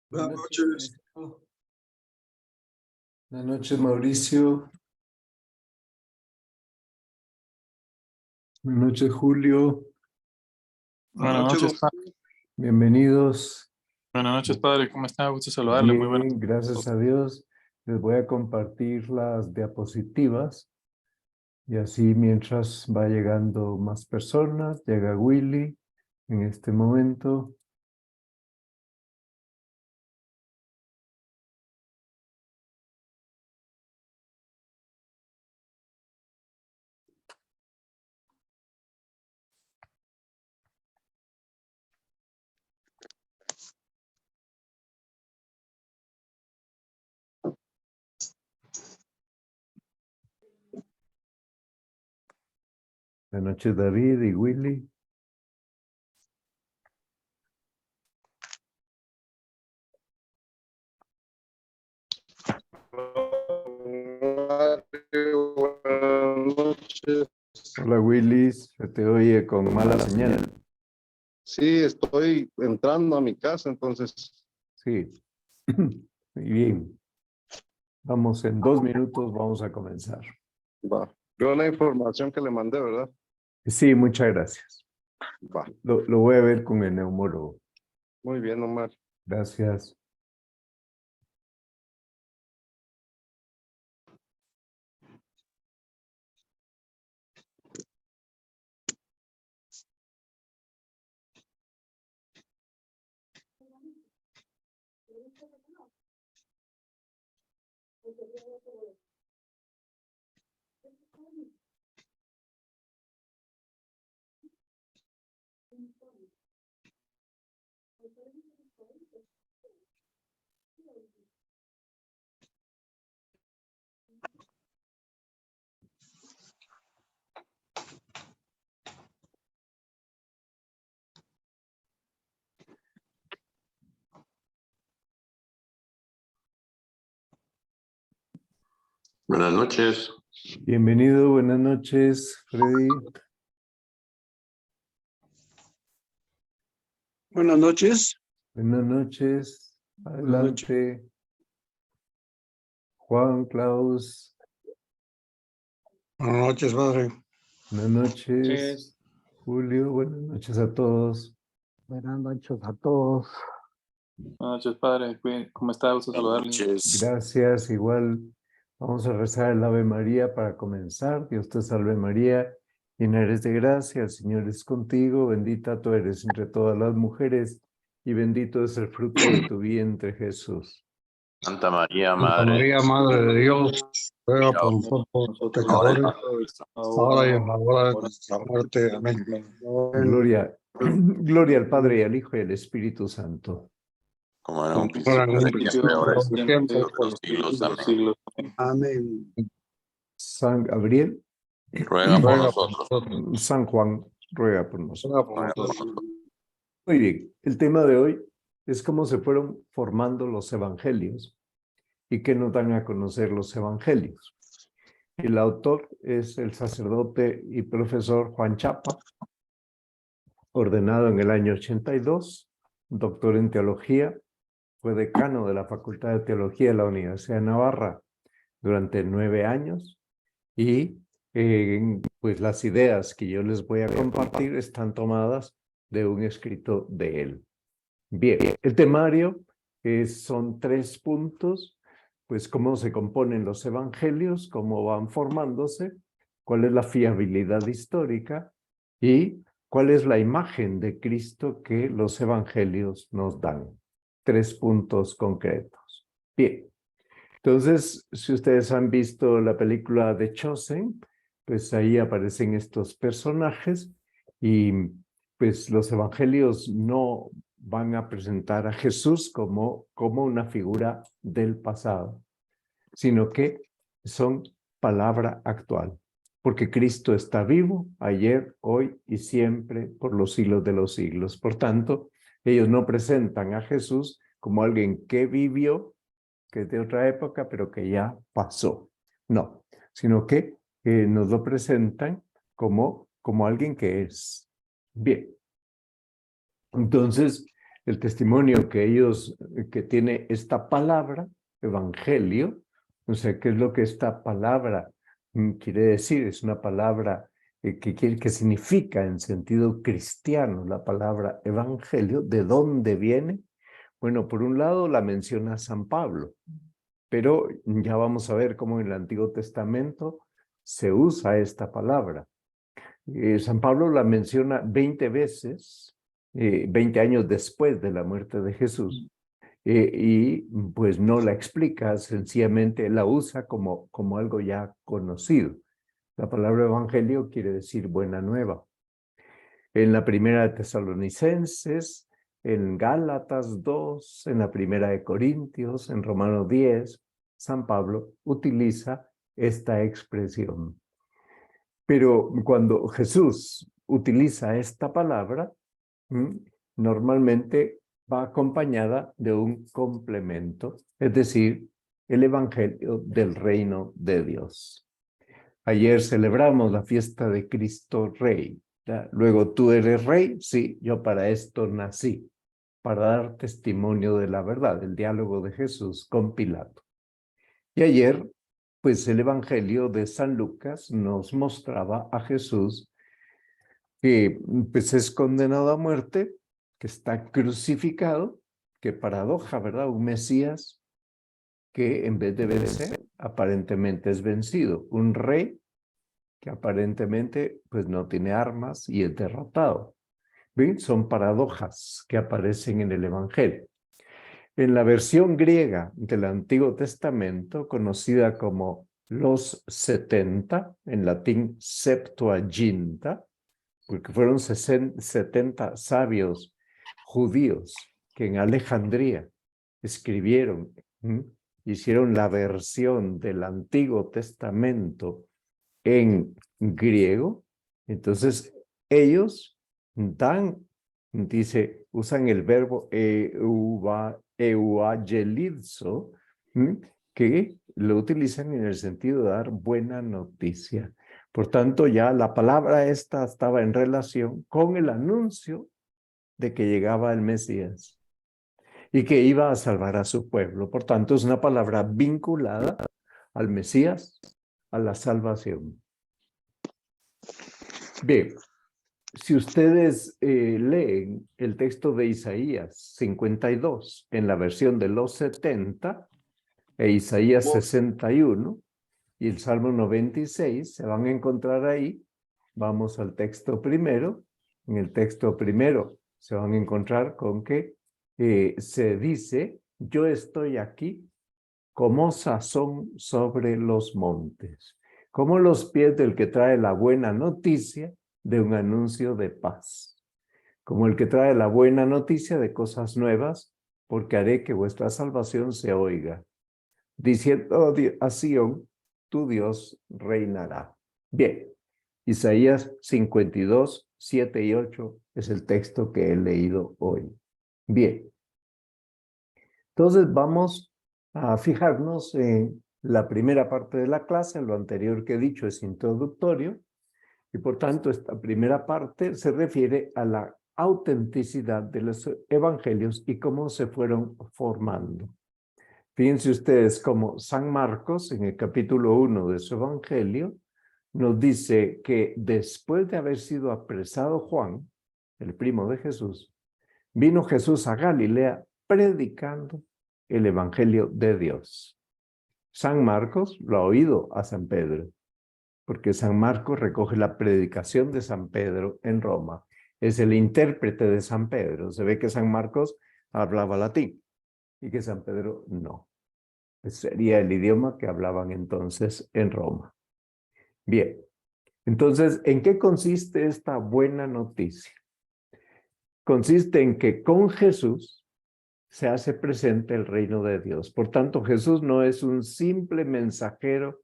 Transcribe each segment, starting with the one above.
Buenas Buenas noches. noches, Mauricio. Buenas noches, Mauricio. Buenas noches, Julio. Buenas Buenas noches, noches, Bienvenidos. buenas noches, padre. ¿Cómo está? Gusto saludarle. Muy buenas Bien, gracias a Dios. Les voy a compartir las diapositivas y así mientras va llegando más personas, llega Willy en este momento. Buenas noches, David y Willy. Buenas noches. Hola, Willy. Se te oye con mala señal. Sí, estoy entrando a mi casa, entonces. Sí. Muy bien. Vamos, en 2 minutos vamos a comenzar. Va. Veo la información que le mandé, ¿verdad? Sí, muchas gracias. Va. Lo voy a ver con el neumólogo. Muy bien, Omar. Gracias. Buenas noches. Bienvenido, buenas noches, Freddy. Buenas noches. Buenas noches. Buenas noches. Adelante. Juan, Klaus. Buenas noches, padre. Buenas noches. Julio, buenas noches a todos. Buenas noches a todos. Buenas noches, padre. ¿Cómo está? Gusto saludarle. Gracias, igual. Vamos a rezar el Ave María para comenzar. Dios te salve María, llena eres de gracia, el Señor es contigo, bendita tú eres entre todas las mujeres y bendito es el fruto de tu vientre, Jesús. Santa María, Santa Madre. María, Madre de Dios, ruega por nosotros pecadores, ahora y en la hora de nuestra muerte. Amén. Gloria, gloria al Padre y al Hijo y al Espíritu Santo. Como era un Ahora en un principio, principio, ahora ahora y siempre, por los siglos. de los Amén. siglos. Amén. San Gabriel, Ruega por Ruega por nosotros. nosotros. San Juan, ruega por nosotros. Ruega por Ruega por nosotros. nosotros. Muy bien, el tema de hoy es cómo se fueron formando los evangelios y qué nos dan a conocer los evangelios. El autor es el sacerdote y profesor Juan Chapa, ordenado en el año 82, doctor en teología, fue decano de la Facultad de Teología de la Universidad de Navarra durante 9 años y pues las ideas que yo les voy a compartir están tomadas de un escrito de él. Bien, el temario son 3 puntos, pues cómo se componen los evangelios, cómo van formándose, cuál es la fiabilidad histórica y cuál es la imagen de Cristo que los evangelios nos dan. 3 puntos concretos. Bien, entonces, si ustedes han visto la película The Chosen, pues ahí aparecen estos personajes y pues los evangelios no van a presentar a Jesús como una figura del pasado, sino que son palabra actual, porque Cristo está vivo ayer, hoy y siempre por los siglos de los siglos. Por tanto, ellos no presentan a Jesús como alguien que vivió, que es de otra época, pero que ya pasó. No, sino que nos lo presentan como alguien que es. Bien. Entonces, el testimonio que tiene esta palabra, evangelio. O sea, ¿qué es lo que esta palabra quiere decir? Es una palabra que significa en sentido cristiano, la palabra evangelio. ¿De dónde viene? Bueno, por un lado la menciona San Pablo, pero ya vamos a ver cómo en el Antiguo Testamento se usa esta palabra. San Pablo la menciona 20 veces, 20 años después de la muerte de Jesús, y pues no la explica, sencillamente la usa como algo ya conocido. La palabra evangelio quiere decir buena nueva. En la primera de Tesalonicenses, en Gálatas 2, en la primera de Corintios, en Romanos 10, San Pablo utiliza esta expresión. Pero cuando Jesús utiliza esta palabra, normalmente va acompañada de un complemento, es decir, el evangelio del reino de Dios. Ayer celebramos la fiesta de Cristo Rey. ¿Ya? Luego, ¿tú eres rey? Sí, yo para esto nací, para dar testimonio de la verdad, el diálogo de Jesús con Pilato. Y ayer, pues el evangelio de San Lucas nos mostraba a Jesús que pues es condenado a muerte, que está crucificado, qué paradoja, ¿verdad? Un Mesías que en vez de vencer, aparentemente es vencido. Un rey que aparentemente pues no tiene armas y es derrotado. ¿Ven? Son paradojas que aparecen en el Evangelio. En la versión griega del Antiguo Testamento, conocida como los 70, en latín Septuaginta, porque fueron 70 sabios judíos que en Alejandría escribieron, hicieron la versión del Antiguo Testamento en griego. Entonces ellos usan el verbo euagelizo, que lo utilizan en el sentido de dar buena noticia. Por tanto, ya la palabra esta estaba en relación con el anuncio de que llegaba el Mesías y que iba a salvar a su pueblo. Por tanto, es una palabra vinculada al Mesías, a la salvación. Bien, si ustedes leen el texto de Isaías 52 en la versión de los 70 e Isaías 61 y el Salmo 96, se van a encontrar ahí. Vamos al texto primero. En el texto primero se van a encontrar con que se dice, yo estoy aquí como sazón sobre los montes, como los pies del que trae la buena noticia de un anuncio de paz, como el que trae la buena noticia de cosas nuevas, porque haré que vuestra salvación se oiga, diciendo a Sión, tu Dios reinará. Bien, Isaías 52, 7 y 8 es el texto que he leído hoy. Bien, entonces vamos a fijarnos en la primera parte de la clase. Lo anterior que he dicho es introductorio y por tanto esta primera parte se refiere a la autenticidad de los evangelios y cómo se fueron formando. Fíjense ustedes cómo San Marcos, en el capítulo 1 de su evangelio, nos dice que después de haber sido apresado Juan, el primo de Jesús, vino Jesús a Galilea predicando el evangelio de Dios. San Marcos lo ha oído a San Pedro, porque San Marcos recoge la predicación de San Pedro en Roma. Es el intérprete de San Pedro. Se ve que San Marcos hablaba latín y que San Pedro no. Sería el idioma que hablaban entonces en Roma. Bien, entonces, ¿en qué consiste esta buena noticia? Consiste en que con Jesús se hace presente el reino de Dios. Por tanto, Jesús no es un simple mensajero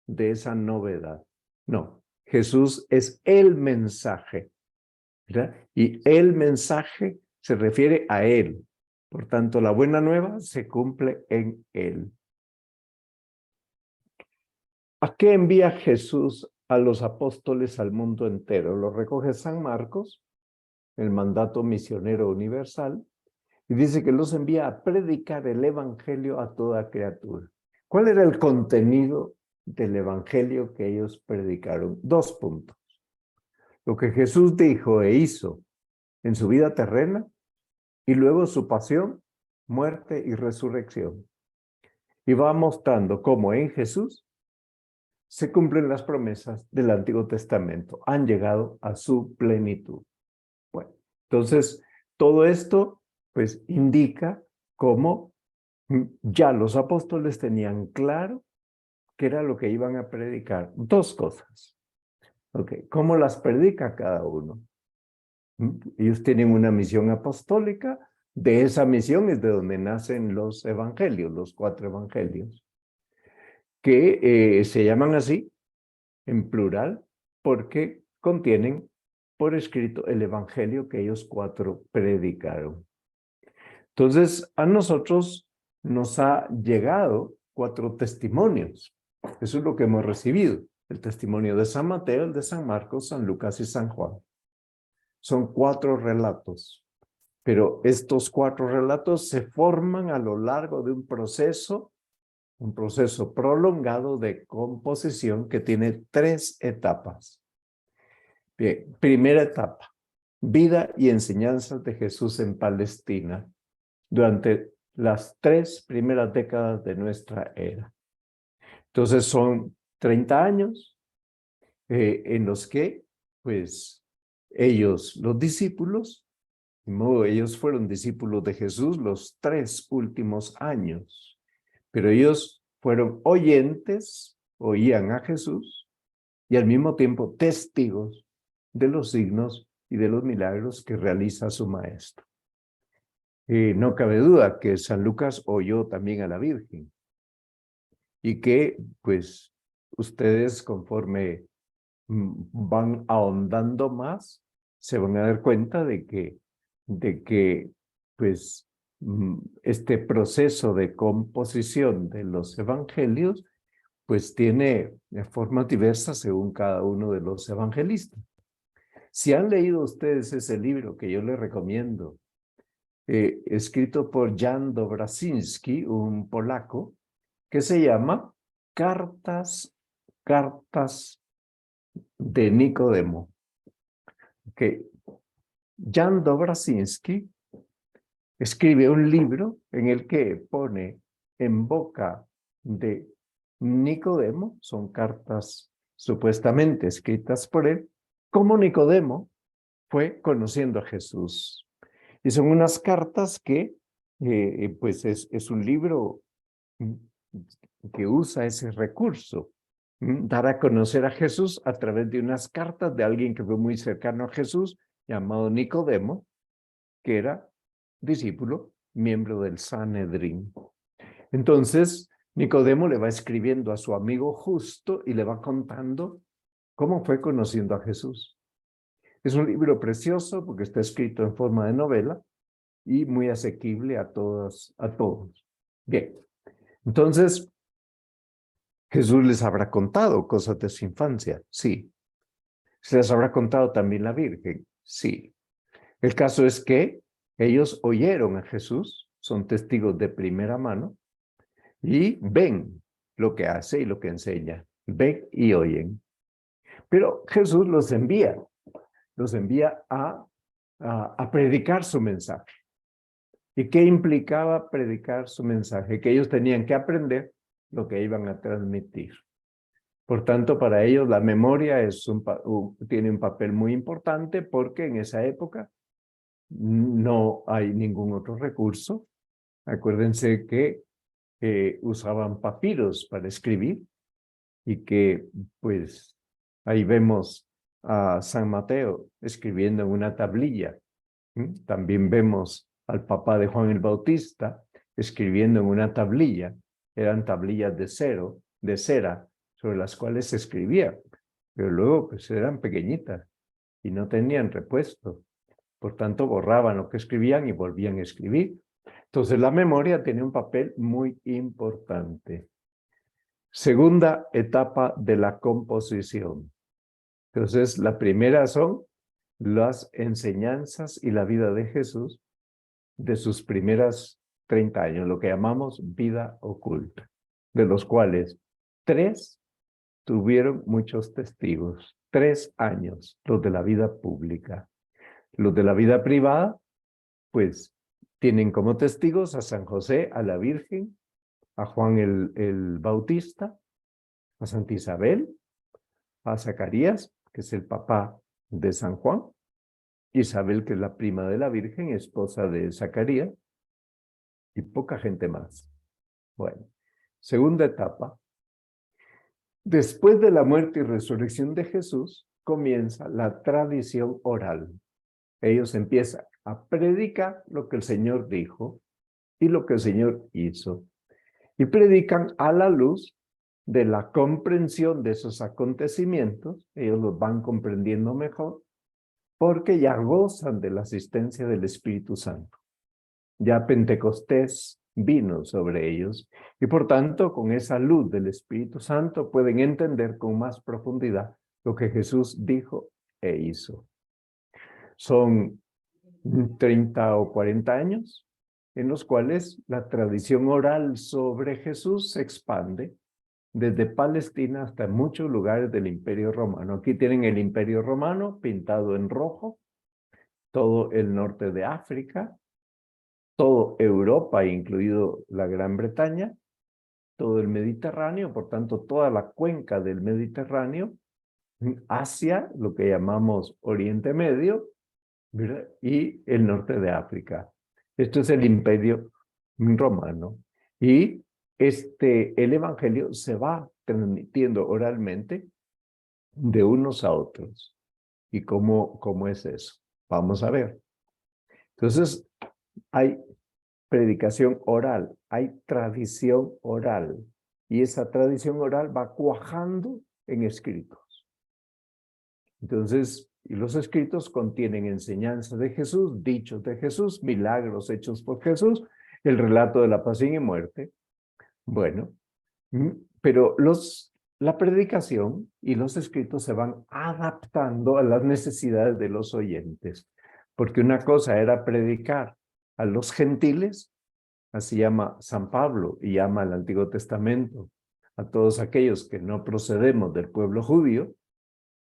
de esa novedad. No, Jesús es el mensaje, ¿verdad? Y el mensaje se refiere a Él. Por tanto, la buena nueva se cumple en Él. ¿A qué envía Jesús a los apóstoles al mundo entero? Lo recoge San Marcos, el mandato misionero universal, Y dice que los envía a predicar el evangelio a toda criatura. ¿Cuál era el contenido del evangelio que ellos predicaron? 2 puntos. Lo que Jesús dijo e hizo en su vida terrena y luego su pasión, muerte y resurrección. Y va mostrando cómo en Jesús se cumplen las promesas del Antiguo Testamento. Han llegado a su plenitud. Bueno, entonces todo esto pues indica cómo ya los apóstoles tenían claro qué era lo que iban a predicar. 2 cosas. Okay. ¿Cómo las predica cada uno? Ellos tienen una misión apostólica. De esa misión es de donde nacen los evangelios, los 4 evangelios, que se llaman así en plural porque contienen por escrito el evangelio que ellos 4 predicaron. Entonces, a nosotros nos ha llegado 4 testimonios. Eso es lo que hemos recibido. El testimonio de San Mateo, el de San Marcos, San Lucas y San Juan. Son 4 relatos. Pero estos 4 relatos se forman a lo largo de un proceso prolongado de composición que tiene 3 etapas. Bien, primera etapa, vida y enseñanzas de Jesús en Palestina durante las 3 primeras décadas de nuestra era. Entonces son 30 años en los que, pues, ellos, los discípulos, de modo, ellos fueron discípulos de Jesús los 3 últimos años, pero ellos fueron oyentes, oían a Jesús y al mismo tiempo testigos de los signos y de los milagros que realiza su maestro. No cabe duda que San Lucas oyó también a la Virgen y que, pues, ustedes conforme van ahondando más, se van a dar cuenta de que pues, este proceso de composición de los evangelios, pues tiene formas diversas según cada uno de los evangelistas. Si han leído ustedes ese libro que yo les recomiendo, escrito por Jan Dobraczynski, un polaco, que se llama Cartas de Nicodemo. Que Jan Dobraczynski escribe un libro en el que pone en boca de Nicodemo, son cartas supuestamente escritas por él, cómo Nicodemo fue conociendo a Jesús. Y son unas cartas que, pues es un libro que usa ese recurso, dar a conocer a Jesús a través de unas cartas de alguien que fue muy cercano a Jesús, llamado Nicodemo, que era discípulo, miembro del Sanedrín. Entonces, Nicodemo le va escribiendo a su amigo Justo y le va contando cómo fue conociendo a Jesús. Es un libro precioso porque está escrito en forma de novela y muy asequible a todos. Bien, entonces, ¿Jesús les habrá contado cosas de su infancia? Sí. ¿Se les habrá contado también la Virgen? Sí. El caso es que ellos oyeron a Jesús, son testigos de primera mano, y ven lo que hace y lo que enseña. Ven y oyen. Pero Jesús los envía a predicar su mensaje. ¿Y qué implicaba predicar su mensaje? Que ellos tenían que aprender lo que iban a transmitir. Por tanto, para ellos la memoria tiene un papel muy importante porque en esa época no hay ningún otro recurso. Acuérdense que usaban papiros para escribir y que, pues, ahí vemos a San Mateo escribiendo en una tablilla. También vemos al papá de Juan el Bautista escribiendo en una tablilla. Eran tablillas de cera, sobre las cuales se escribía, pero luego pues eran pequeñitas y no tenían repuesto. Por tanto, borraban lo que escribían y volvían a escribir. Entonces, la memoria tiene un papel muy importante. Segunda etapa de la composición. Entonces, la primera son las enseñanzas y la vida de Jesús. de sus primeras 30 años, lo que llamamos vida oculta, de los cuales 3 tuvieron muchos testigos, 3 años, los de la vida pública. Los de la vida privada, pues, tienen como testigos a San José, a la Virgen, a Juan el Bautista, a Santa Isabel, a Zacarías, que es el papá de San Juan, Isabel, que es la prima de la Virgen, esposa de Zacarías, y poca gente más. Bueno, segunda etapa. Después de la muerte y resurrección de Jesús, comienza la tradición oral. Ellos empiezan a predicar lo que el Señor dijo y lo que el Señor hizo. Y predican a la luz de la comprensión de esos acontecimientos. Ellos los van comprendiendo mejor porque ya gozan de la asistencia del Espíritu Santo. Ya Pentecostés vino sobre ellos y por tanto con esa luz del Espíritu Santo pueden entender con más profundidad lo que Jesús dijo e hizo. Son 30 o 40 años en los cuales la tradición oral sobre Jesús se expande desde Palestina hasta muchos lugares del Imperio Romano. Aquí tienen el Imperio Romano pintado en rojo, todo el norte de África, toda Europa, incluido la Gran Bretaña, todo el Mediterráneo, por tanto, toda la cuenca del Mediterráneo, Asia, lo que llamamos Oriente Medio, ¿verdad? Y el norte de África. Esto es el Imperio Romano. Y el Evangelio se va transmitiendo oralmente de unos a otros. ¿Y cómo es eso? Vamos a ver. Entonces, hay predicación oral, hay tradición oral, y esa tradición oral va cuajando en escritos. Entonces, y los escritos contienen enseñanzas de Jesús, dichos de Jesús, milagros hechos por Jesús, el relato de la pasión y muerte. Bueno, pero la predicación y los escritos se van adaptando a las necesidades de los oyentes, porque una cosa era predicar a los gentiles, así llama San Pablo y llama al Antiguo Testamento a todos aquellos que no procedemos del pueblo judío,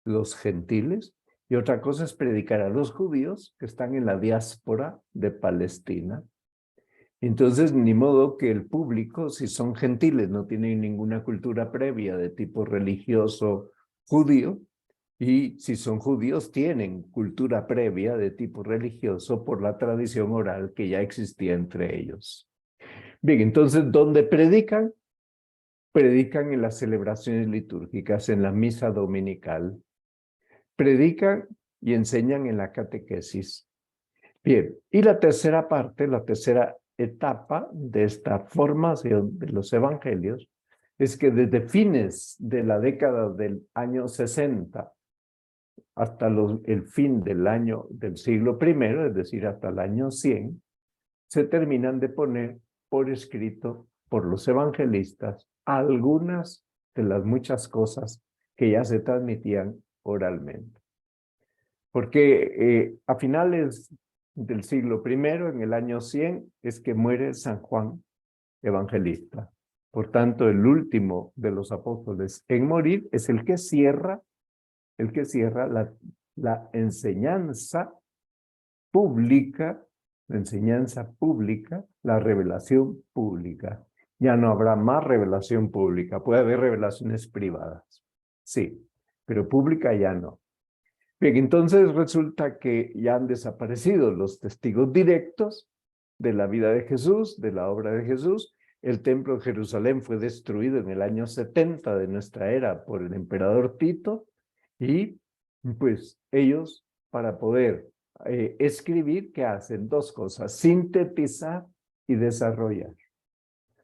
los gentiles, y otra cosa es predicar a los judíos que están en la diáspora de Palestina. Entonces, ni modo que el público, si son gentiles, no tienen ninguna cultura previa de tipo religioso judío, y si son judíos, tienen cultura previa de tipo religioso por la tradición oral que ya existía entre ellos. Bien, entonces, ¿dónde predican? Predican en las celebraciones litúrgicas, en la misa dominical. Predican y enseñan en la catequesis. Bien, y la tercera parte, la tercera etapa de esta formación de los evangelios es que desde fines de la década del año 60 hasta el fin del siglo I, es decir, hasta el año 100, se terminan de poner por escrito por los evangelistas algunas de las muchas cosas que ya se transmitían oralmente. Porque a finales del siglo I, en el año 100, es que muere San Juan Evangelista. Por tanto, el último de los apóstoles en morir es el que cierra la enseñanza pública, la revelación pública. Ya no habrá más revelación pública, puede haber revelaciones privadas, sí, pero pública ya no. Bien, entonces resulta que ya han desaparecido los testigos directos de la vida de Jesús, de la obra de Jesús. El templo de Jerusalén fue destruido en el año 70 de nuestra era por el emperador Tito, y pues ellos, para poder escribir, ¿qué hacen? Dos cosas: sintetizar y desarrollar.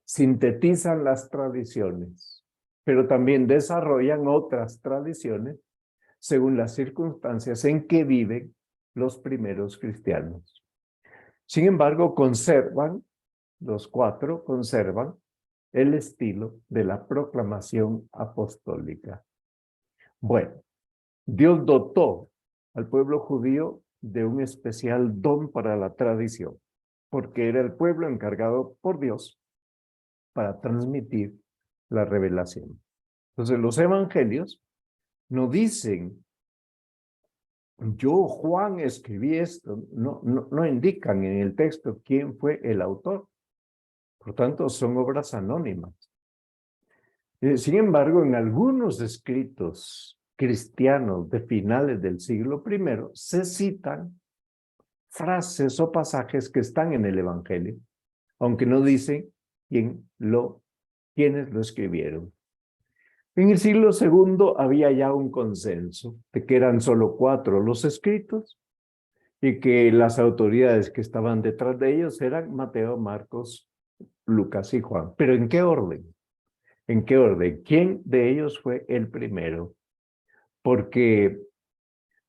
Sintetizan las tradiciones, pero también desarrollan otras tradiciones según las circunstancias en que viven los primeros cristianos. Sin embargo, los 4 conservan el estilo de la proclamación apostólica. Bueno, Dios dotó al pueblo judío de un especial don para la tradición. porque era el pueblo encargado por Dios para transmitir la revelación. Entonces los evangelios no dicen, yo Juan escribí esto, no indican en el texto quién fue el autor. Por tanto, son obras anónimas. Sin embargo, en algunos escritos cristianos de finales del siglo I se citan frases o pasajes que están en el Evangelio, aunque no dicen quiénes lo escribieron. En el siglo II había ya un consenso de que eran solo 4 los escritos y que las autoridades que estaban detrás de ellos eran Mateo, Marcos, Lucas y Juan. ¿Pero en qué orden? ¿En qué orden? ¿Quién de ellos fue el primero? Porque,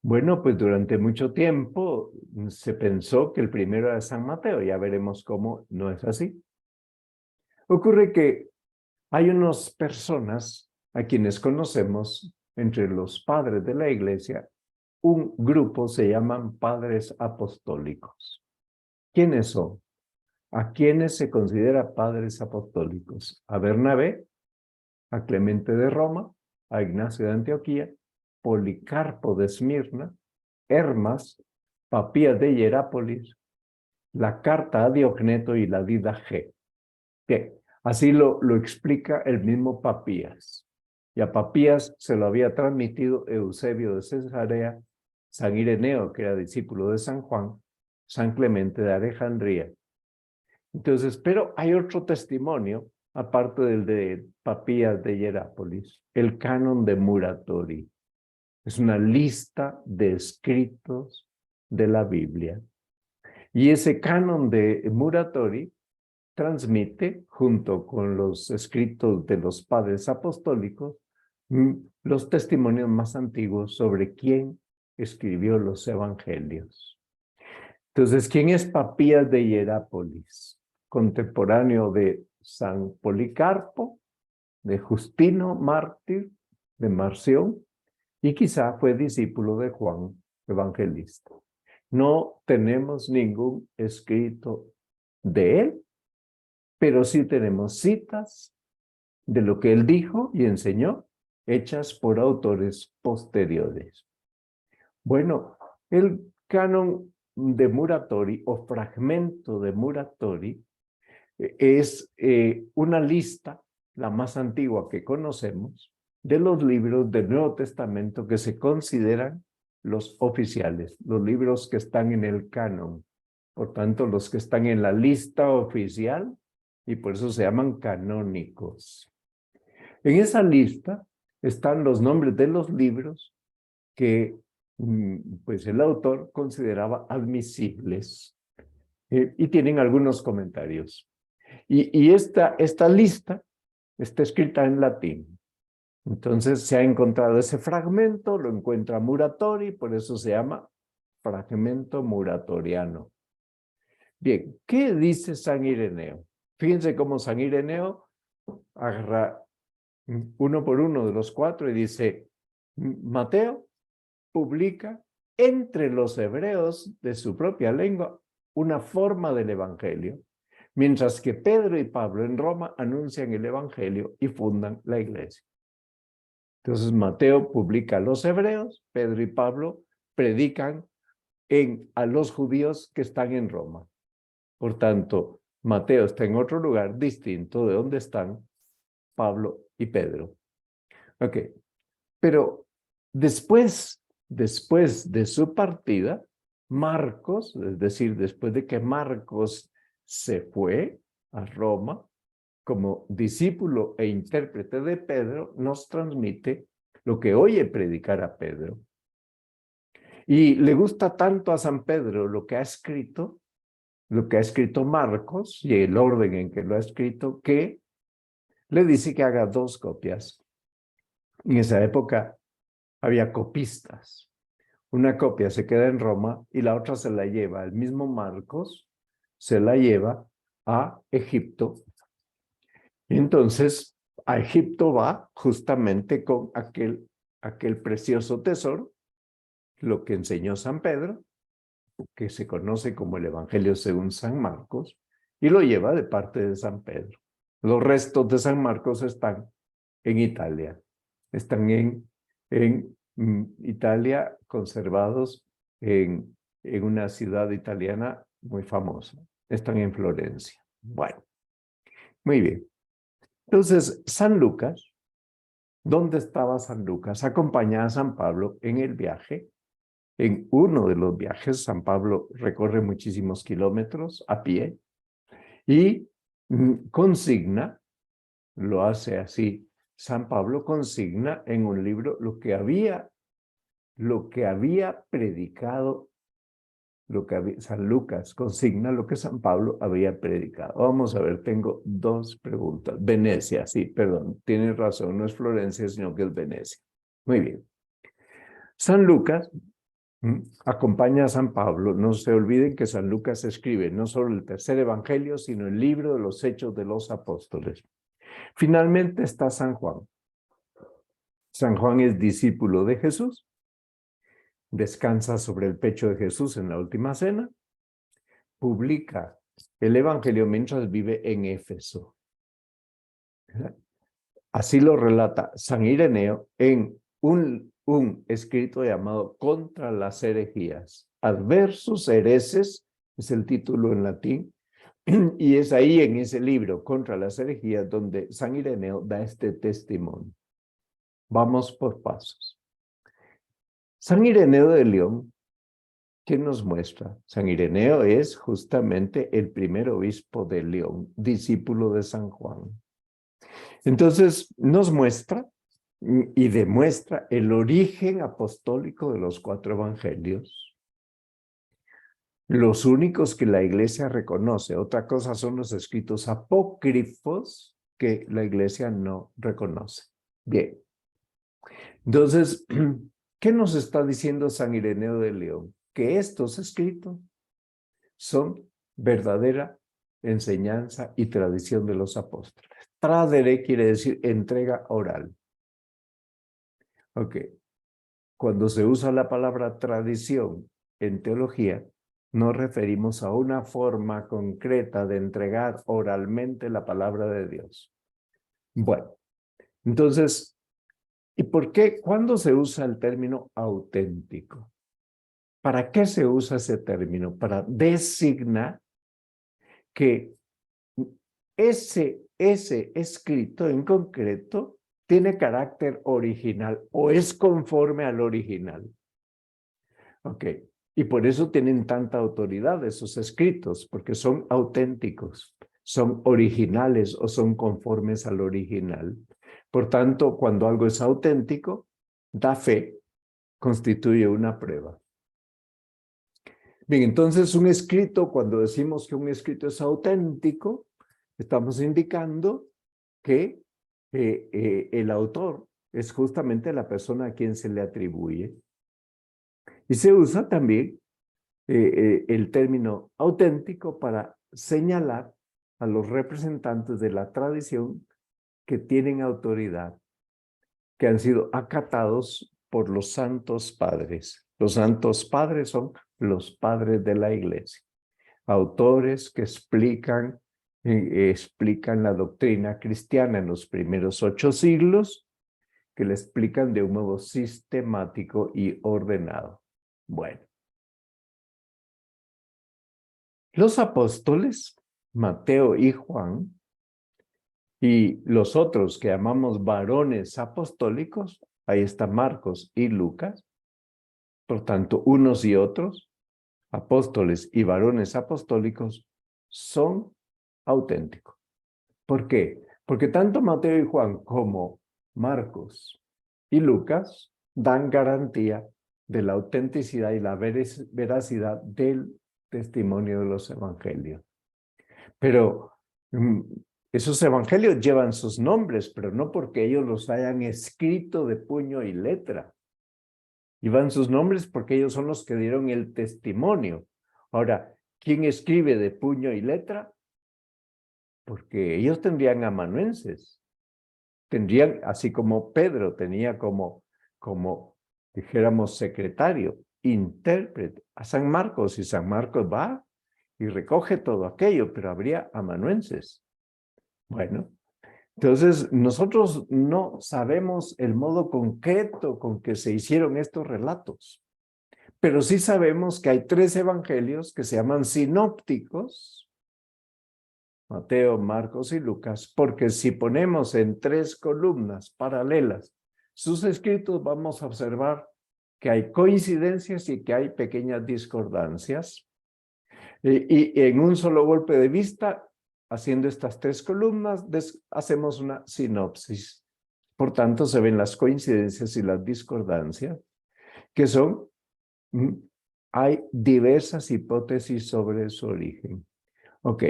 bueno, pues durante mucho tiempo se pensó que el primero era San Mateo. Ya veremos cómo no es así. Ocurre que hay unas personas a quienes conocemos entre los padres de la iglesia. Un grupo se llaman padres apostólicos. ¿Quiénes son? ¿A quiénes se considera padres apostólicos? A Bernabé, a Clemente de Roma, a Ignacio de Antioquía, Policarpo de Esmirna, Hermas, Papías de Hierápolis, la carta a Diogneto y la Didache. Bien, así lo explica el mismo Papías. Y a Papías se lo había transmitido Eusebio de Cesarea, San Ireneo, que era discípulo de San Juan, San Clemente de Alejandría. Entonces, pero hay otro testimonio, aparte del de Papías de Hierápolis, el canon de Muratori. Es una lista de escritos de la Biblia. Y ese canon de Muratori transmite, junto con los escritos de los padres apostólicos, los testimonios más antiguos sobre quién escribió los evangelios. Entonces, ¿quién es Papías de Hierápolis? Contemporáneo de San Policarpo, de Justino mártir, de Marción, y quizá fue discípulo de Juan Evangelista. No tenemos ningún escrito de él, pero sí tenemos citas de lo que él dijo y enseñó, hechas por autores posteriores. Bueno, el canon de Muratori o fragmento de Muratori es una lista, la más antigua que conocemos, de los libros del Nuevo Testamento que se consideran los oficiales, los libros que están en el canon. Por tanto, los que están en la lista oficial, y por eso se llaman canónicos. En esa lista están los nombres de los libros que pues el autor consideraba admisibles y tienen algunos comentarios. Y esta lista está escrita en latín. Entonces se ha encontrado ese fragmento, lo encuentra Muratori, por eso se llama fragmento muratoriano. Bien, ¿qué dice San Ireneo? Fíjense cómo San Ireneo agarra uno por uno de los 4 y dice, Mateo publica entre los hebreos de su propia lengua una forma del evangelio, mientras que Pedro y Pablo en Roma anuncian el evangelio y fundan la iglesia. Entonces Mateo publica a los hebreos, Pedro y Pablo predican a los judíos que están en Roma. Por tanto, Mateo está en otro lugar distinto de donde están Pablo y Pedro. Ok, pero después de su partida, Marcos, es decir, después de que Marcos se fue a Roma, como discípulo e intérprete de Pedro, nos transmite lo que oye predicar a Pedro. Y le gusta tanto a San Pedro lo que ha escrito Marcos y el orden en que lo ha escrito, que le dice que haga 2 copias. En esa época había copistas. Una copia se queda en Roma y la otra se la lleva, el mismo Marcos se la lleva a Egipto. Entonces, a Egipto va justamente con aquel precioso tesoro, lo que enseñó San Pedro, que se conoce como el Evangelio según San Marcos, y lo lleva de parte de San Pedro. Los restos de San Marcos están en Italia, están en Italia, conservados en una ciudad italiana muy famosa. Están en Florencia. Bueno, muy bien. Entonces, San Lucas, ¿dónde estaba San Lucas? Acompañaba a San Pablo en el viaje. En uno de los viajes, San Pablo recorre muchísimos kilómetros a pie y consigna, lo hace así, San Pablo consigna en un libro lo que había predicado, San Lucas consigna lo que San Pablo había predicado. Vamos a ver, tengo dos preguntas. Venecia, sí, perdón, tienes razón, no es Florencia, sino que es Venecia. Muy bien. San Lucas acompaña a San Pablo. No se olviden que San Lucas escribe no solo el tercer evangelio, sino el libro de los Hechos de los Apóstoles. Finalmente está San Juan. San Juan es discípulo de Jesús, descansa sobre el pecho de Jesús en la última cena, publica el evangelio mientras vive en Éfeso. Así lo relata San Ireneo en un escrito llamado Contra las herejías. Adversus hereses es el título en latín, y es ahí en ese libro, Contra las herejías, donde San Ireneo da este testimonio. Vamos por pasos. San Ireneo de León, ¿qué nos muestra? San Ireneo es justamente el primer obispo de León, discípulo de San Juan. Entonces, nos muestra y demuestra el origen apostólico de los 4 evangelios, los únicos que la iglesia reconoce. Otra cosa son los escritos apócrifos que la iglesia no reconoce. Bien. Entonces, ¿qué nos está diciendo San Ireneo de León? Que estos escritos son verdadera enseñanza y tradición de los apóstoles. Tradere quiere decir entrega oral. Ok. Cuando se usa la palabra tradición en teología, nos referimos a una forma concreta de entregar oralmente la palabra de Dios. Bueno, entonces, ¿y por qué? ¿Cuándo se usa el término auténtico? ¿Para qué se usa ese término? Para designar que ese escrito en concreto tiene carácter original o es conforme al original. Ok, y por eso tienen tanta autoridad esos escritos, porque son auténticos, son originales o son conformes al original. Por tanto, cuando algo es auténtico, da fe, constituye una prueba. Bien, entonces un escrito, cuando decimos que un escrito es auténtico, estamos indicando que el autor es justamente la persona a quien se le atribuye. Y se usa también el término auténtico para señalar a los representantes de la tradición que tienen autoridad, que han sido acatados por los santos padres. Los santos padres son los padres de la iglesia, autores que explican la doctrina cristiana en los primeros 8 siglos, que la explican de un modo sistemático y ordenado. Bueno. Los apóstoles, Mateo y Juan, y los otros que llamamos varones apostólicos, ahí está Marcos y Lucas, por tanto, unos y otros, apóstoles y varones apostólicos, son auténticos. ¿Por qué? Porque tanto Mateo y Juan como Marcos y Lucas dan garantía de la autenticidad y la veracidad del testimonio de los evangelios. Pero esos evangelios llevan sus nombres, pero no porque ellos los hayan escrito de puño y letra. Llevan sus nombres porque ellos son los que dieron el testimonio. Ahora, ¿quién escribe de puño y letra? Porque ellos tendrían amanuenses. Tendrían, así como Pedro tenía como dijéramos, secretario. intérprete a San Marcos, y San Marcos va y recoge todo aquello, pero habría amanuenses. Bueno, entonces nosotros no sabemos el modo concreto con que se hicieron estos relatos, pero sí sabemos que hay 3 evangelios que se llaman sinópticos, Mateo, Marcos y Lucas, porque si ponemos en 3 columnas paralelas sus escritos, vamos a observar que hay coincidencias y que hay pequeñas discordancias. Y en un solo golpe de vista, haciendo estas 3 columnas, hacemos una sinopsis. Por tanto, se ven las coincidencias y las discordancias, que son, hay diversas hipótesis sobre su origen. Ok,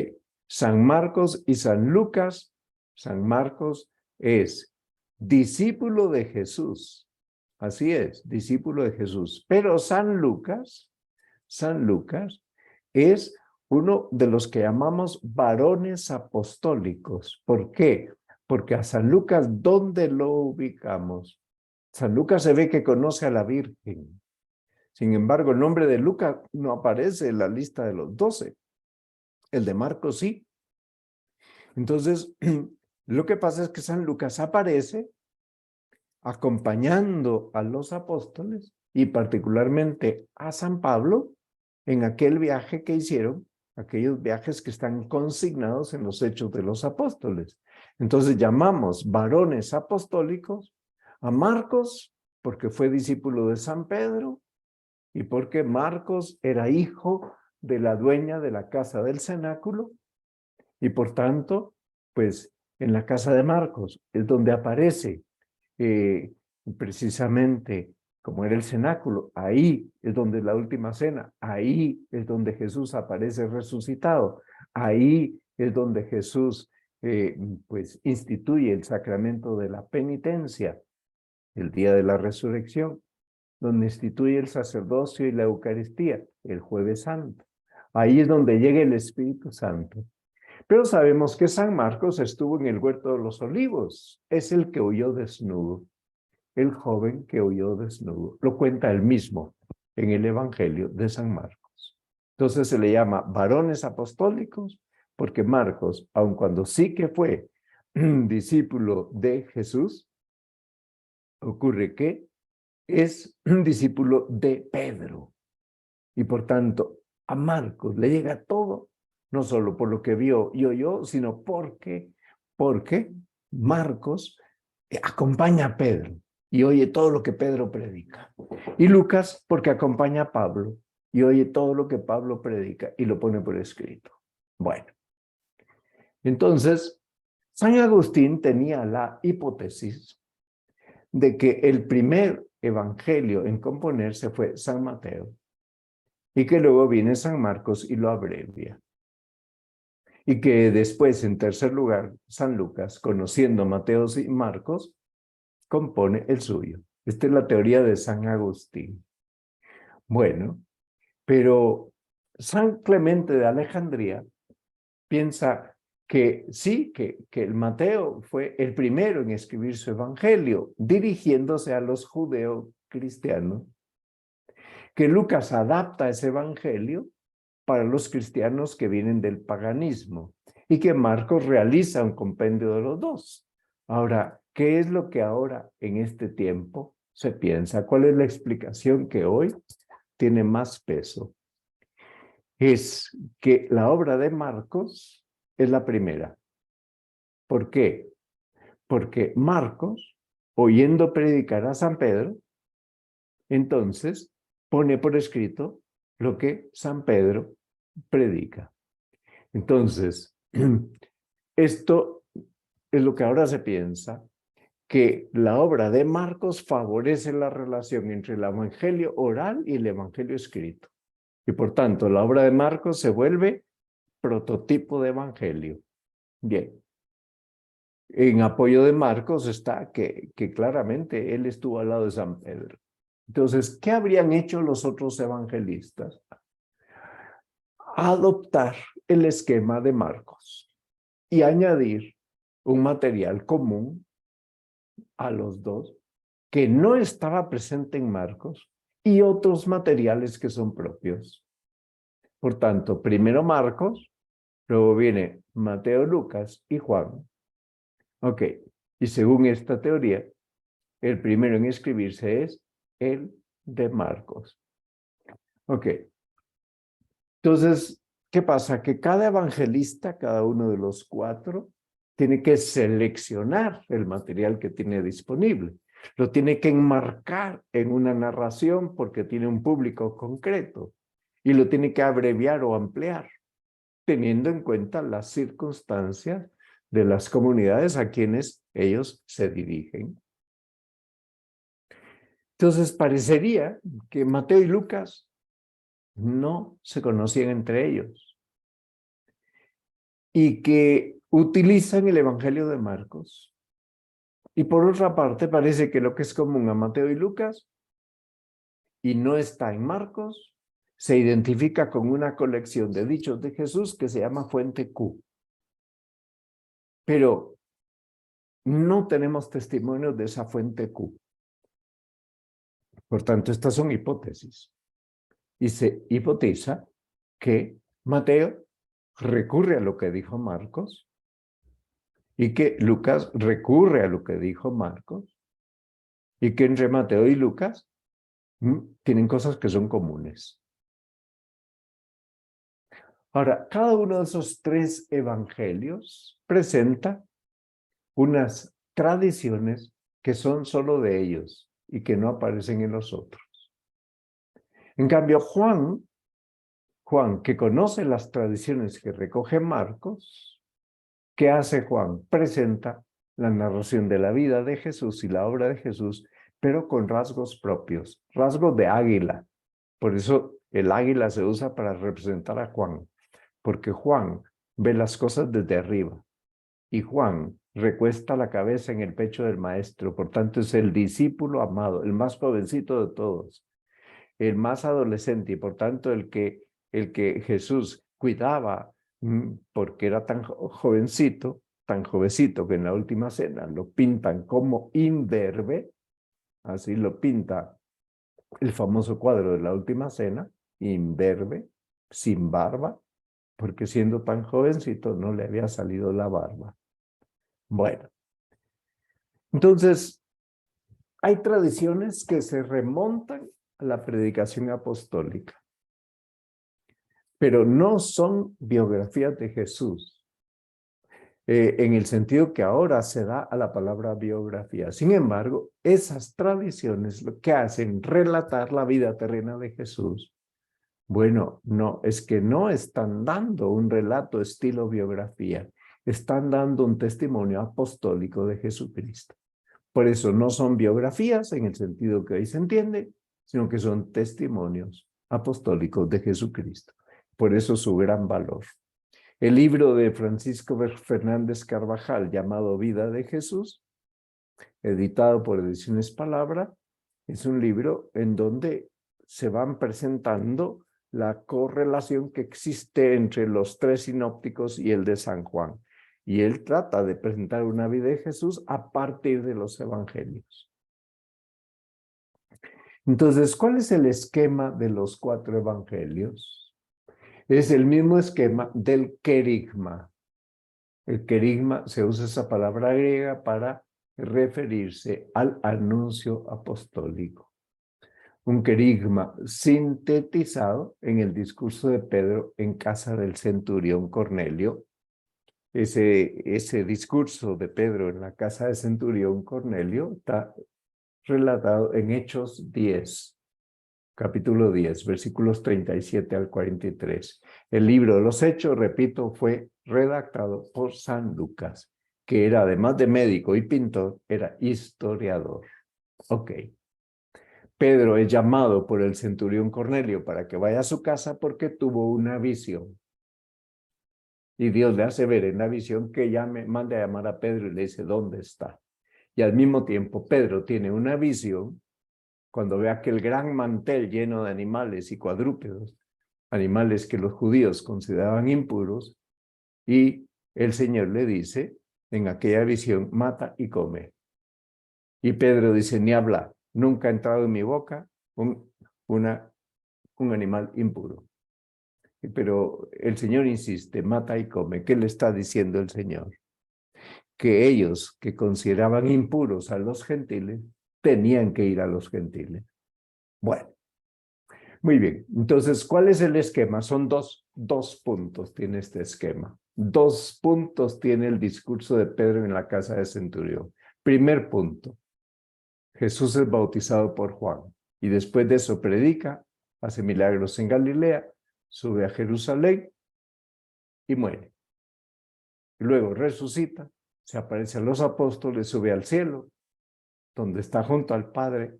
San Marcos y San Lucas. San Marcos es discípulo de Jesús. Así es, discípulo de Jesús. Pero San Lucas es uno de los que llamamos varones apostólicos. ¿Por qué? Porque a San Lucas, ¿dónde lo ubicamos? San Lucas se ve que conoce a la Virgen. Sin embargo, el nombre de Lucas no aparece en la lista de los 12. El de Marcos sí. Entonces, lo que pasa es que San Lucas aparece acompañando a los apóstoles y particularmente a San Pablo en aquel viaje que hicieron, aquellos viajes que están consignados en los Hechos de los Apóstoles. Entonces llamamos varones apostólicos a Marcos porque fue discípulo de San Pedro y porque Marcos era hijo de la dueña de la casa del cenáculo y por tanto, pues en la casa de Marcos es donde aparece precisamente como era el cenáculo, ahí es donde la última cena, ahí es donde Jesús aparece resucitado, ahí es donde Jesús pues instituye el sacramento de la penitencia, el día de la resurrección, donde instituye el sacerdocio y la Eucaristía, el Jueves Santo. Ahí es donde llega el Espíritu Santo. Pero sabemos que San Marcos estuvo en el huerto de los olivos, es el que huyó desnudo. El joven que huyó desnudo. Lo cuenta él mismo en el Evangelio de San Marcos. Entonces se le llama varones apostólicos porque Marcos, aun cuando sí que fue discípulo de Jesús, ocurre que es un discípulo de Pedro. Y por tanto, a Marcos le llega todo, no solo por lo que vio y oyó, sino porque Marcos acompaña a Pedro y oye todo lo que Pedro predica. Y Lucas porque acompaña a Pablo y oye todo lo que Pablo predica y lo pone por escrito. Bueno, entonces, San Agustín tenía la hipótesis de que el primer evangelio en componerse fue San Mateo y que luego viene San Marcos y lo abrevia. Y que después, en tercer lugar, San Lucas, conociendo Mateo y Marcos, compone el suyo. Esta es la teoría de San Agustín. Bueno, pero San Clemente de Alejandría piensa que sí, que el Mateo fue el primero en escribir su evangelio, dirigiéndose a los judeocristianos, que Lucas adapta ese evangelio para los cristianos que vienen del paganismo y que Marcos realiza un compendio de los dos. Ahora, ¿qué es lo que ahora en este tiempo se piensa? ¿Cuál es la explicación que hoy tiene más peso? Es que la obra de Marcos es la primera. ¿Por qué? Porque Marcos, oyendo predicar a San Pedro, entonces pone por escrito lo que San Pedro predica. Entonces, esto es lo que ahora se piensa, que la obra de Marcos favorece la relación entre el evangelio oral y el evangelio escrito. Y por tanto, la obra de Marcos se vuelve prototipo de evangelio. Bien. En apoyo de Marcos está que claramente él estuvo al lado de San Pedro. Entonces, ¿qué habrían hecho los otros evangelistas? Adoptar el esquema de Marcos y añadir un material común a los dos que no estaba presente en Marcos y otros materiales que son propios. Por tanto, primero Marcos, luego viene Mateo, Lucas y Juan. Ok, y según esta teoría, el primero en escribirse es el de Marcos. Ok, entonces, ¿qué pasa? Que cada evangelista, cada uno de los 4, tiene que seleccionar el material que tiene disponible. Lo tiene que enmarcar en una narración porque tiene un público concreto y lo tiene que abreviar o ampliar, teniendo en cuenta las circunstancias de las comunidades a quienes ellos se dirigen. Entonces, parecería que Mateo y Lucas no se conocían entre ellos y que utilizan el Evangelio de Marcos. Y por otra parte, parece que lo que es común a Mateo y Lucas y no está en Marcos, se identifica con una colección de dichos de Jesús que se llama Fuente Q. Pero no tenemos testimonios de esa Fuente Q. Por tanto, estas son hipótesis. Y se hipoteza que Mateo recurre a lo que dijo Marcos y que Lucas recurre a lo que dijo Marcos y que entre Mateo y Lucas tienen cosas que son comunes. Ahora, cada uno de esos 3 evangelios presenta unas tradiciones que son solo de ellos y que no aparecen en los otros. En cambio, Juan, que conoce las tradiciones que recoge Marcos, ¿qué hace Juan? Presenta la narración de la vida de Jesús y la obra de Jesús, pero con rasgos propios, rasgos de águila. Por eso el águila se usa para representar a Juan, porque Juan ve las cosas desde arriba y Juan recuesta la cabeza en el pecho del maestro, por tanto es el discípulo amado, el más jovencito de todos, el más adolescente y por tanto el que Jesús cuidaba porque era tan jovencito que en la última cena lo pintan como imberbe, así lo pinta el famoso cuadro de la última cena, imberbe, sin barba, porque siendo tan jovencito no le había salido la barba. Bueno, entonces hay tradiciones que se remontan a la predicación apostólica, pero no son biografías de Jesús, en el sentido que ahora se da a la palabra biografía. Sin embargo, esas tradiciones lo que hacen relatar la vida terrena de Jesús, bueno, no, es que no están dando un relato estilo biografía, están dando un testimonio apostólico de Jesucristo. Por eso no son biografías en el sentido que hoy se entiende, sino que son testimonios apostólicos de Jesucristo. Por eso su gran valor. El libro de Francisco Fernández Carvajal, llamado Vida de Jesús, editado por Ediciones Palabra, es un libro en donde se van presentando la correlación que existe entre los 3 sinópticos y el de San Juan. Y él trata de presentar una vida de Jesús a partir de los evangelios. Entonces, ¿cuál es el esquema de los 4 evangelios? Es el mismo esquema del querigma. El querigma, se usa esa palabra griega para referirse al anuncio apostólico. Un querigma sintetizado en el discurso de Pedro en casa del centurión Cornelio. Ese discurso de Pedro en la casa del centurión Cornelio está relatado en Hechos 10, capítulo 10, versículos 37 al 43. El libro de los Hechos, repito, fue redactado por San Lucas, que era, además de médico y pintor, era historiador. Ok. Pedro es llamado por el centurión Cornelio para que vaya a su casa porque tuvo una visión. Y Dios le hace ver en la visión que mande a llamar a Pedro y le dice, ¿dónde está? Y al mismo tiempo, Pedro tiene una visión cuando ve aquel gran mantel lleno de animales y cuadrúpedos, animales que los judíos consideraban impuros, y el Señor le dice, en aquella visión, mata y come. Y Pedro dice, ni habla, nunca ha entrado en mi boca un un animal impuro. Pero el Señor insiste, mata y come. ¿Qué le está diciendo el Señor? Que ellos que consideraban impuros a los gentiles, tenían que ir a los gentiles. Bueno, muy bien. Entonces, ¿cuál es el esquema? Son dos puntos tiene este esquema. 2 puntos tiene el discurso de Pedro en la casa de Centurión. Primer punto, Jesús es bautizado por Juan y después de eso predica, hace milagros en Galilea, sube a Jerusalén y muere. Luego resucita, se aparece a los apóstoles, sube al cielo, donde está junto al Padre,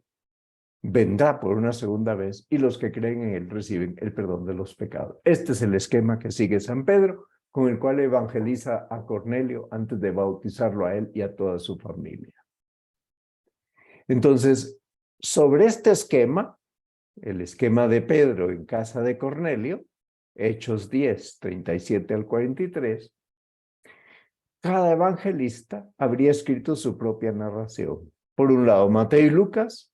vendrá por una segunda vez y los que creen en él reciben el perdón de los pecados. Este es el esquema que sigue San Pedro, con el cual evangeliza a Cornelio antes de bautizarlo a él y a toda su familia. Entonces, sobre este esquema, el esquema de Pedro en casa de Cornelio, Hechos 10, 37 al 43, cada evangelista habría escrito su propia narración. Por un lado, Mateo y Lucas,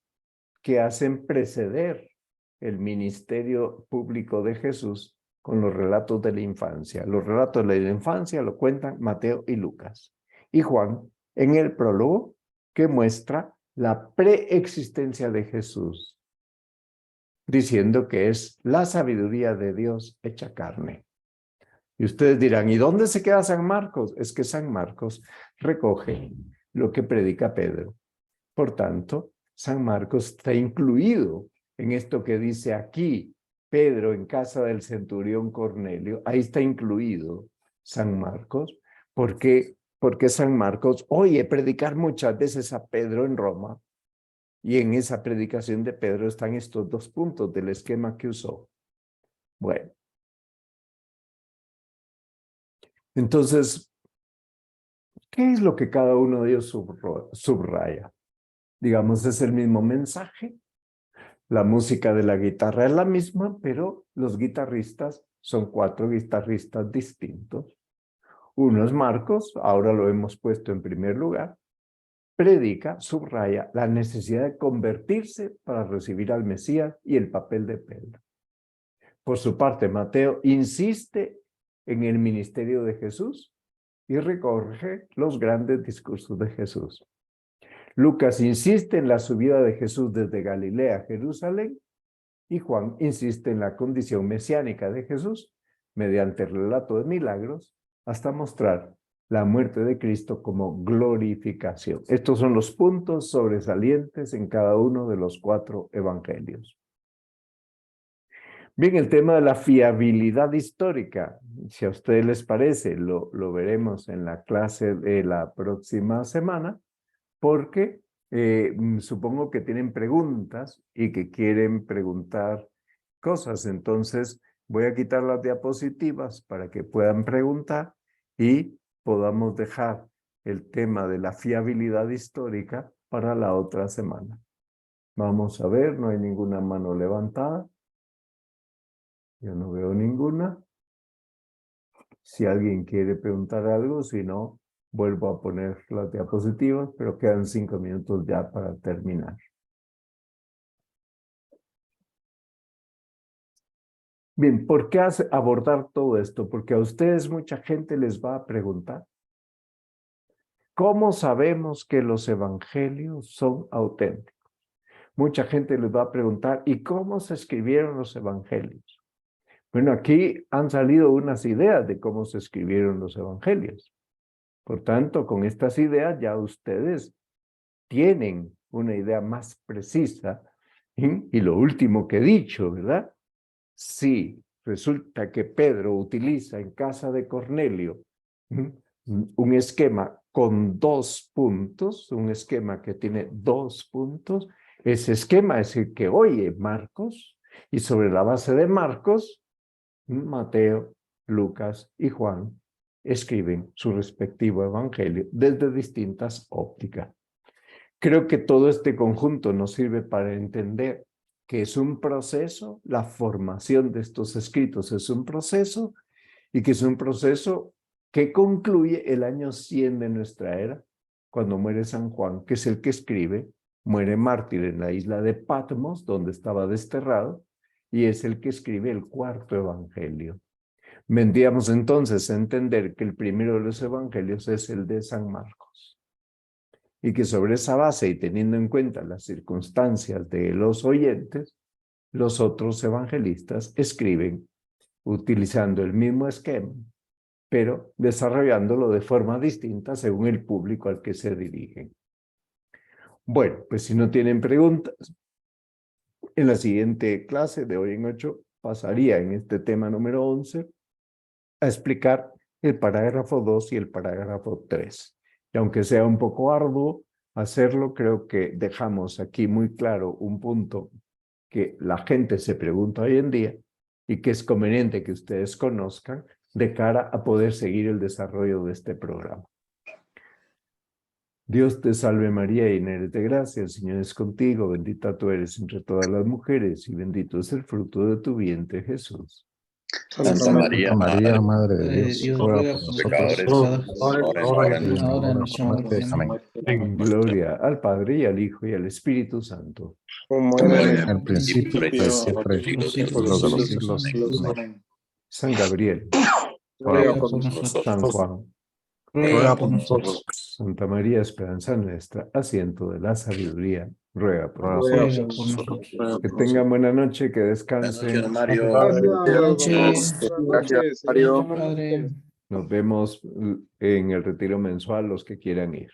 que hacen preceder el ministerio público de Jesús con los relatos de la infancia. Los relatos de la infancia lo cuentan Mateo y Lucas. Y Juan, en el prólogo, que muestra la preexistencia de Jesús, diciendo que es la sabiduría de Dios hecha carne. Y ustedes dirán, ¿y dónde se queda San Marcos? Es que San Marcos recoge lo que predica Pedro. Por tanto, San Marcos está incluido en esto que dice aquí, Pedro en casa del centurión Cornelio. Ahí está incluido San Marcos. Porque San Marcos oye predicar muchas veces a Pedro en Roma. Y en esa predicación de Pedro están estos 2 puntos del esquema que usó. Bueno. Entonces, ¿qué es lo que cada uno de ellos subraya? Digamos, es el mismo mensaje. La música de la guitarra es la misma, pero los guitarristas son 4 guitarristas distintos. Uno es Marcos, ahora lo hemos puesto en primer lugar. Predica, subraya la necesidad de convertirse para recibir al Mesías y el papel de Pedro. Por su parte, Mateo insiste en el ministerio de Jesús y recoge los grandes discursos de Jesús. Lucas insiste en la subida de Jesús desde Galilea a Jerusalén y Juan insiste en la condición mesiánica de Jesús mediante el relato de milagros hasta mostrar la muerte de Cristo como glorificación. Estos son los puntos sobresalientes en cada uno de los 4 evangelios. Bien, el tema de la fiabilidad histórica, si a ustedes les parece, lo veremos en la clase de la próxima semana, porque supongo que tienen preguntas y que quieren preguntar cosas. Entonces, voy a quitar las diapositivas para que puedan preguntar y podamos dejar el tema de la fiabilidad histórica para la otra semana. Vamos a ver, no hay ninguna mano levantada. Yo no veo ninguna. Si alguien quiere preguntar algo, si no, vuelvo a poner las diapositivas, pero quedan 5 minutos ya para terminar. Bien, ¿por qué abordar todo esto? Porque a ustedes mucha gente les va a preguntar, ¿cómo sabemos que los evangelios son auténticos? Mucha gente les va a preguntar, ¿y cómo se escribieron los evangelios? Bueno, aquí han salido unas ideas de cómo se escribieron los evangelios. Por tanto, con estas ideas ya ustedes tienen una idea más precisa. Y lo último que he dicho, ¿verdad? Si resulta que Pedro utiliza en casa de Cornelio un esquema con 2 puntos, un esquema que tiene 2 puntos, ese esquema es el que oye Marcos, y sobre la base de Marcos, Mateo, Lucas y Juan escriben su respectivo evangelio desde distintas ópticas. Creo que todo este conjunto nos sirve para entender que es un proceso, la formación de estos escritos es un proceso, y que es un proceso que concluye el año 100 de nuestra era, cuando muere San Juan, que es el que escribe muere mártir en la isla de Patmos, donde estaba desterrado, y es el que escribe el cuarto evangelio. Vendríamos entonces a entender que el primero de los evangelios es el de San Marcos. Y que sobre esa base y teniendo en cuenta las circunstancias de los oyentes, los otros evangelistas escriben utilizando el mismo esquema, pero desarrollándolo de forma distinta según el público al que se dirigen. Bueno, pues si no tienen preguntas, en la siguiente clase de hoy en 8 pasaría en este tema número 11 a explicar el parágrafo 2 y el parágrafo 3. Y aunque sea un poco arduo hacerlo, creo que dejamos aquí muy claro un punto que la gente se pregunta hoy en día y que es conveniente que ustedes conozcan de cara a poder seguir el desarrollo de este programa. Dios te salve María, llena eres de gracia, el Señor es contigo, bendita tú eres entre todas las mujeres y bendito es el fruto de tu vientre, Jesús. Santa María, María, Madre de Dios, Dios, ruega ruega por por pecadores, nosotros, ahora y en ahora en nuestra muerte. Amén. En gloria al Padre y al Hijo y al Espíritu Santo. Como Como era era en En el principio, principio, siempre, los siglos de los siglos. Amén. San Gabriel, Ruega el por nosotros. San Juan, Ruega por nosotros. Santa María, esperanza nuestra, asiento de la sabiduría, ruega por Ruega nosotros. Ruega por nosotros. Que tengan buena noche, que Buenas noches, descansen. Mario. Buenas noches. Gracias, Padre. Nos vemos en el retiro mensual los que quieran ir.